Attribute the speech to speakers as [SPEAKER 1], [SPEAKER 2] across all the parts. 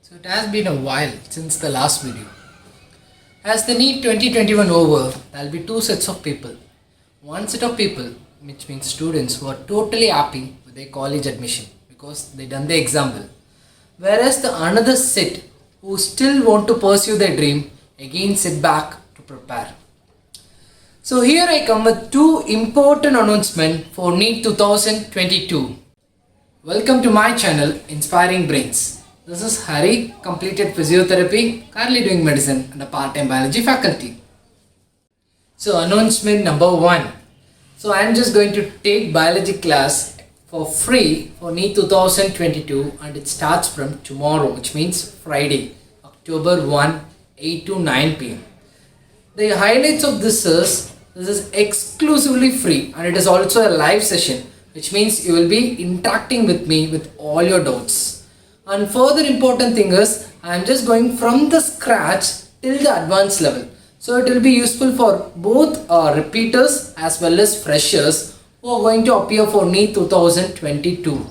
[SPEAKER 1] So it has been a while since the last video. As the NEET 2021 over, there will be two sets of people. One set of people, which means students who are totally happy with their college admission because they done the exam well. Whereas the another set who still want to pursue their dream again sit back to prepare. So here I come with two important announcements for NEET 2022. Welcome to my channel Inspiring Brains. This is Hari, completed physiotherapy, currently doing medicine and a part-time biology faculty. So announcement number one. So I am just going to take biology class for free for NEET 2022 and it starts from tomorrow, which means Friday, October 1, 8 to 9 pm. The highlights of this is exclusively free and it is also a live session, which means you will be interacting with me with all your doubts. And further important thing is, I am just going from the scratch till the advanced level. So it will be useful for both repeaters as well as freshers who are going to appear for NEET 2022.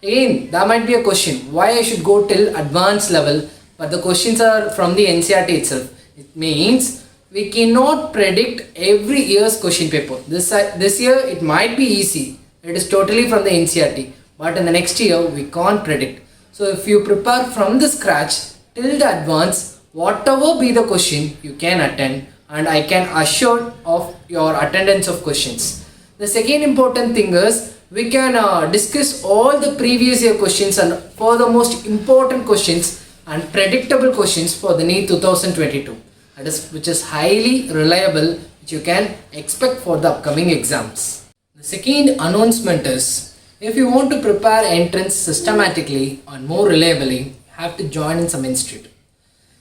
[SPEAKER 1] Again, there might be a question, why I should go till advanced level, but the questions are from the NCERT itself. It means we cannot predict every year's question paper. This year it might be easy. It is totally from the NCERT, but in the next year we can't predict. So if you prepare from the scratch till the advance, whatever be the question you can attend and I can assure of your attendance of questions. The second important thing is we can discuss all the previous year questions and for the most important questions and predictable questions for the NEET 2022. That is, which is highly reliable, which you can expect for the upcoming exams. The second announcement is, if you want to prepare entrance systematically and more reliably, you have to join in some institute.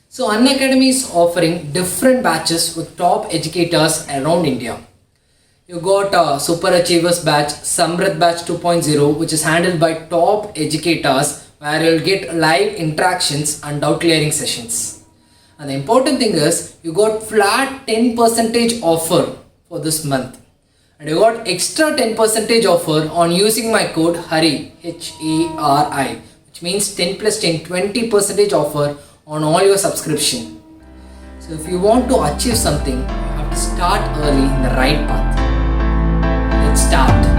[SPEAKER 1] So Unacademy is offering different batches with top educators around India. You got Super Achievers batch, Samrit batch 2.0, which is handled by top educators where you will get live interactions and doubt clearing sessions. And the important thing is, you got flat 10% offer for this month. And you got extra 10% offer on using my code HARI, H-A-R-I, which means 10 plus 10, 20% offer on all your subscription. So if you want to achieve something, you have to start early in the right path. Let's start.